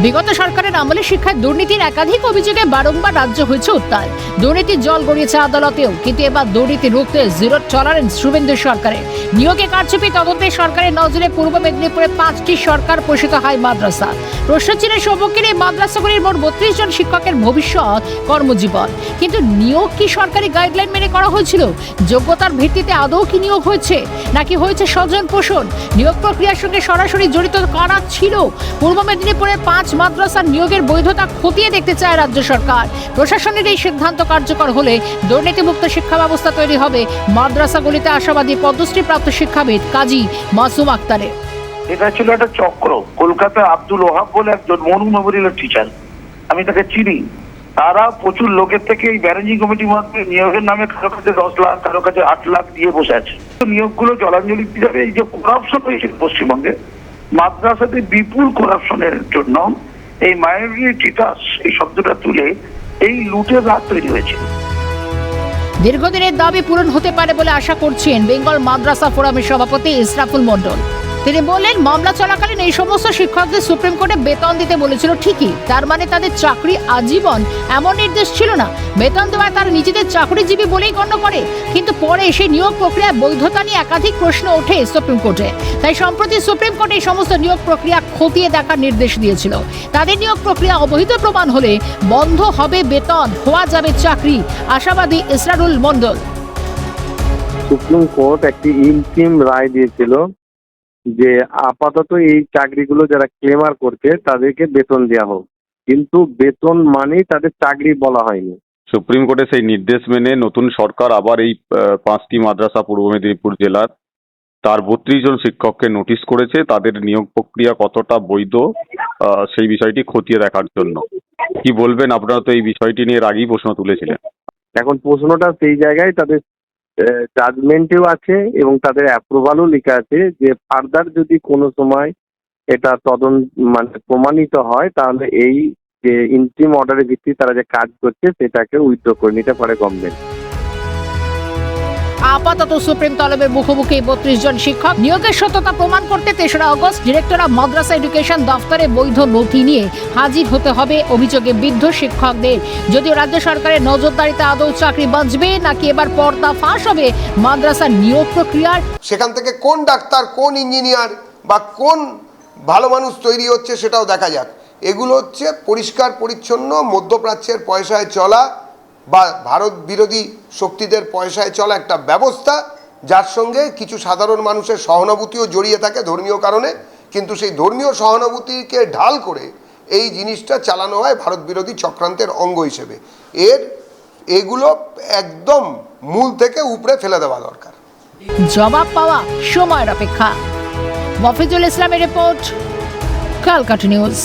বিগত সরকারের আমলে শিক্ষায় দুর্নীতির একাধিক অভিযোগে বারংবার রাজ্য হয়েছে উত্তাল। দুর্নীতির জল গড়িয়েছে আদালতেও, কিন্তু এবার দুর্নীতি রুখতে জিরো টলারেন্স শুভেন্দু সরকারের। নিয়োগে কারচুপি তদন্তে সরকারের নজরে পূর্ব মেদিনীপুরে 5টি সরকার পোষিত হাই মাদ্রাসা। প্রশ্ন ছিল সম্মুখীন এই মাদ্রাসাগুলির মোট 32 জন শিক্ষকের ভবিষ্যৎ কর্মজীবন। কিন্তু নিয়োগ কি সরকারি গাইডলাইন মেনে করা হয়েছিল? যোগ্যতার ভিত্তিতে আদৌ কি নিয়োগ হয়েছে, নাকি হয়েছে স্বজন পোষণ? নিয়োগ প্রক্রিয়ার সঙ্গে সরাসরি জড়িত কারা ছিল? পূর্ব মেদিনীপুরে 5 মাদ্রাসার নিয়োগের বৈধতা খতিয়ে দেখতে চায় রাজ্য সরকার। প্রশাসনের এই সিদ্ধান্ত কার্যকর হলে দুর্নীতিমুক্ত শিক্ষা ব্যবস্থা তৈরি হবে মাদ্রাসাগুলিতে আশাবাদী পদ্মশ্রী প্রাপ্ত শিক্ষাবিদ কাজী মাসুম আক্তারের। এটা ছিল একটা চক্র। কলকাতা আব্দুল ওহাব বলে একজন মনু মেমোরিয়ালের টিচার, আমি তাকে চিনি। তারা প্রচুর লোকের থেকে এই ব্যারেঞ্জিং কমিটির মধ্যে নিয়োগের নামে কারো কাছে 10 লাখ, কারো কাছে 8 লাখ দিয়ে বসে আছে। নিয়োগগুলো জলাঞ্জলি হিসাবে এই যে করাপশন হয়েছে পশ্চিমবঙ্গে, মাদ্রাসাতে বিপুল করাপশনের জন্য এই মাইনরিটি টিচার্স এই শব্দটা তুলে এই লুটের রাত তৈরি হয়েছে। দীর্ঘদিনের দাবি পূরণ হতে পারে বলে আশা করছেন বেঙ্গল মাদ্রাসা ফোরামের সভাপতি ইসরাফুল মন্ডল। তিনি বললেন, মামলা চলাকালীন এই সমস্ত শিক্ষকদের সুপ্রিম কোর্টে বেতন দিতে বলেছিল ঠিকই, তার মানে তাদের চাকরি আজীবন এমন নির্দেশ ছিল না। বেতন দেওয়ায় তারা নিজেদের চাকরিজীবী বলেই গণ্য করে। কিন্তু পরে সেই নিয়োগ প্রক্রিয়ার বৈধতা নিয়ে একাধিক প্রশ্ন ওঠে সুপ্রিম কোর্টে। তাই সম্প্রতি সুপ্রিম কোর্ট এই সমস্ত নিয়োগ প্রক্রিয়া খতিয়ে দেখার নির্দেশ দিয়েছিল। তাদের নিয়োগ প্রক্রিয়া অবৈধ প্রমাণ হলে বন্ধ হবে বেতন, হওয়া যাবে চাকরি, আশাবাদী ইসরাফুল মন্ডল। সুপ্রিম কোর্ট একটি ইন্টিম রায় দিয়েছিল যে আপাতত এই চাকরিগুলো যারা ক্লেমার করছে তাদেরকে বেতন দেওয়া হোক, কিন্তু বেতন মানেই তাদের চাকরি বলা হয়নি। সুপ্রিম কোর্টের সেই নির্দেশ মেনে নতুন সরকার আবার এই 5টি মাদ্রাসা পূর্ব মেদিনীপুর জেলার তার 32 জন শিক্ষককে নোটিশ করেছে তাদের নিয়োগ প্রক্রিয়া কতটা বৈধ সেই বিষয়টি খতিয়ে দেখার জন্য। কি বলবেন? আপনারা তো এই বিষয়টি নিয়ে এর আগেই প্রশ্ন তুলেছিলেন। এখন প্রশ্নটা সেই জায়গায় তাদের জাজমেন্টেও আছে এবং তাদের অ্যাপ্রুভালও লেখা আছে যে ফার্দার যদি কোনো সময় এটা প্রমাণিত হয় তাহলে এই যে ইন্টিম অর্ডারের ভিত্তিতে তারা যে কাজ করছে সেটাকে উইথড্র করে নিতে পারে গভর্নমেন্ট। আপাতত সুপ্রিম তলবের মুখোমুখি 32 জন শিক্ষক। নিয়োগের সত্যতা প্রমাণ করতে 3রা August director of Madrasah education দফতরে বৈধ নথি নিয়ে হাজির হতে হবে অভিযোগে বিদ্ধ শিক্ষকদের। যদিও রাজ্য সরকারের নজরদারিতে আদৌ চাকরি বাঁচবে নাকি এবার পর্দা ফাঁস হবে মাদ্রাসার নিয়োগ প্রক্রিয়ার। সেখান থেকে কোন ডাক্তার, কোন ইঞ্জিনিয়ার বা কোন ভালো মানুষ তৈরি হচ্ছে সেটাও দেখা যাক। এগুলো হচ্ছে পরিষ্কার পরিচ্ছন্ন মধ্যপ্রাচ্যের পয়সায় চলা বা ভারত বিরোধী শক্তিদের পয়সায় চলা একটা ব্যবস্থা, যার সঙ্গে কিছু সাধারণ মানুষের সহানুভূতিও জড়িয়ে থাকে ধর্মীয় কারণে। কিন্তু সেই ধর্মীয় সহানুভূতিকে ঢাল করে এই জিনিসটা চালানো হয় ভারত বিরোধী চক্রান্তের অঙ্গ হিসেবে। এগুলো একদম মূল থেকে উপড়ে ফেলে দেওয়া দরকার। জবাব পাওয়া সময়ের অপেক্ষা। মফিজুল ইসলামের রিপোর্ট, ক্যালকাটা নিউজ।